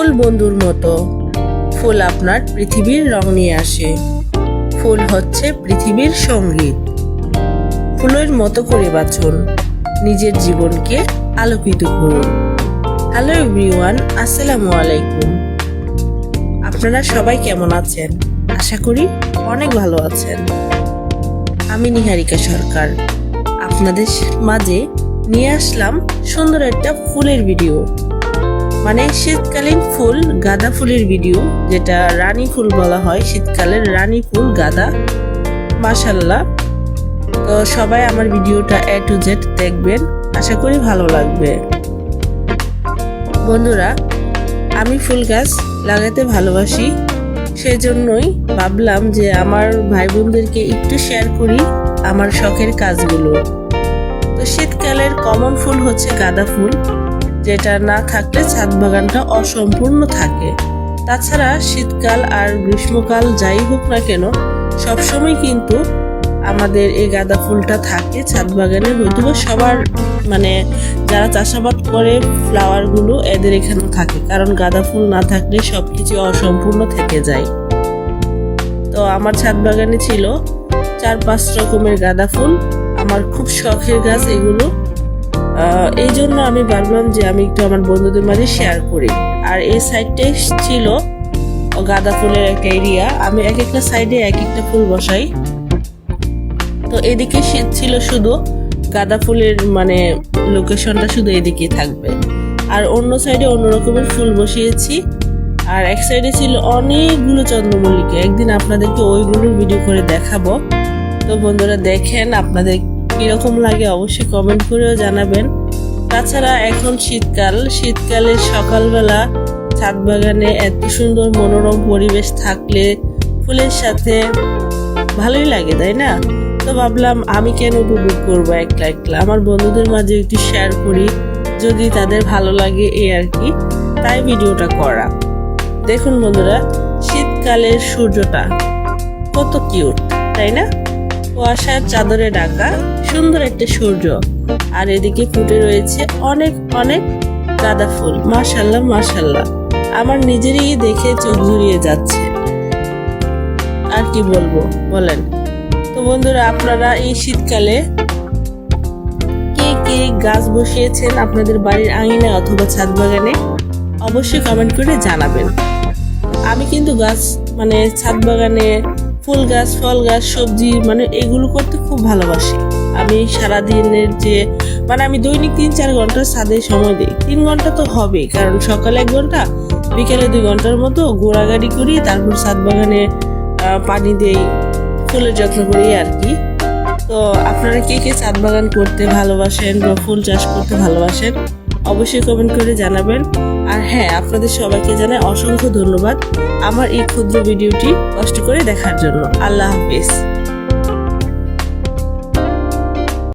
ফুল বন্ধুর মতো। ফুল আপনার পৃথিবীর রং নিয়ে আসে। ফুল হচ্ছে পৃথিবীর সঙ্গীত। ফুলের মতো করে বাঁচুন, নিজের জীবনকে আলোকিত করুন। হ্যালো এভরিওয়ান, আসসালামু আলাইকুম। আপনারা সবাই কেমন আছেন? আশা করি অনেক ভালো আছেন। আমি নিহারিকা সরকার আপনাদের মাঝে নিয়ে আসলাম সুন্দর একটা ফুলের ভিডিও, মানে শীতকালীন ফুল গাঁদা ফুলের ভিডিও, যেটা রানী ফুল বলা হয়। শীতকালের রানী ফুল গাঁদা, মাশাআল্লাহ। তো সবাই আমার ভিডিওটা A to Z দেখবেন, আশা করি ভালো লাগবে। বন্ধুরা, আমি ফুল গাছ লাগাতে ভালোবাসি, সেজন্যই ভাবলাম যে আমার ভাই বোনদেরকে একটু শেয়ার করি আমার শখের কাজগুলো। তো শীতকালের কমন ফুল হচ্ছে গাঁদা ফুল, যেটা না থাকলে ছাদ বাগানটা অসম্পূর্ণ থাকে। তাছাড়া শীতকাল আর গ্রীষ্মকাল যাই হোক না কেন, সবসময় কিন্তু আমাদের এই গাঁদা ফুলটা থাকে ছাদ বাগানে। হয়তো সবার মানে যারা চাষাবাদ করে ফ্লাওয়ারগুলো এদের এখানেও থাকে, কারণ গাঁদা ফুল না থাকলে সবকিছু অসম্পূর্ণ থেকে যায়। তো আমার ছাদ বাগানে ছিল 4-5 রকমের গাঁদা ফুল। আমার খুব শখের গাছ এগুলো, এই জন্য আমি ভাবলাম যে আমি একটু আমার বন্ধুদের মাঝে শেয়ার করি। আর এই সাইডটাই ছিল গাঁদা ফুলের একটা এরিয়া। আমি এক একটা সাইডে এক একটা ফুল বসাই। তো এদিকে ছিল শুধু গাঁদা ফুলের, মানে লোকেশনটা শুধু এদিকে থাকবে, আর অন্য সাইডে অন্য রকমের ফুল বসিয়েছি। আর এক সাইডে ছিল অনেকগুলো চন্দ্রমল্লিকা। একদিন আপনাদেরকে ওইগুলোর ভিডিও করে দেখাবো। তো বন্ধুরা দেখেন, আপনাদের কিরকম লাগে অবশ্যই কমেন্ট করেও জানাবেন। তাছাড়া এখন শীতকালের সকালবেলা ছাদ বাগানে এত সুন্দর মনোরম পরিবেশ থাকলে ফুলের সাথে ভালোই লাগে, তাই না? তো ভাবলাম আমি কেন উপভোগ করবো একলা, আমার বন্ধুদের মাঝে একটু শেয়ার করি, যদি তাদের ভালো লাগে এই আর কি, তাই ভিডিওটা করা। দেখুন বন্ধুরা, শীতকালের সূর্যটা কত কিউট, তাই না? কুয়াশার চাদরে ঢাকা সুন্দর একটা সূর্য, আর এদিকে ফুটে রয়েছে অনেক অনেক গাঁদা ফুল। মাশাআল্লাহ মাশাআল্লাহ, আমার নিজেরই দেখে চোখ জুড়িয়ে যাচ্ছে। আর কি বলবো বলেন? তো বন্ধুরা, আপনারা এই শীতকালে কে কে গাছ বসিয়েছেন আপনাদের বাড়ির আঙিনায় অথবা ছাদ বাগানে, অবশ্যই কমেন্ট করে জানাবেন। আমি কিন্তু গাছ, মানে ছাদ বাগানে ফুল গাছ, ফল গাছ, সবজি, মানে এগুলো করতে খুব ভালোবাসি। আমি সারাদিনের মানে আমি দৈনিক 3-4 ঘন্টা ছাদে সময় দিই। 3 ঘন্টা তো হবে, কারণ সকালে 1 ঘন্টা, বিকেলে 2 ঘন্টার মতো ঘোরাঘুরি করি, তারপর ছাদ বাগানে পানি দেই, ফুলের যত্ন করি আর কি। তো আপনারা কে কে ছাদ বাগান করতে ভালোবাসেন বা ফুল চাষ করতে ভালোবাসেন, অবশ্যই কমেন্ট করে জানাবেন। আর হ্যাঁ, আপনাদের সবাইকে জানাই অসংখ্য ধন্যবাদ আমার এই ক্ষুদ্র ভিডিওটি কষ্ট করে দেখার জন্য। আল্লাহ হাফেজ।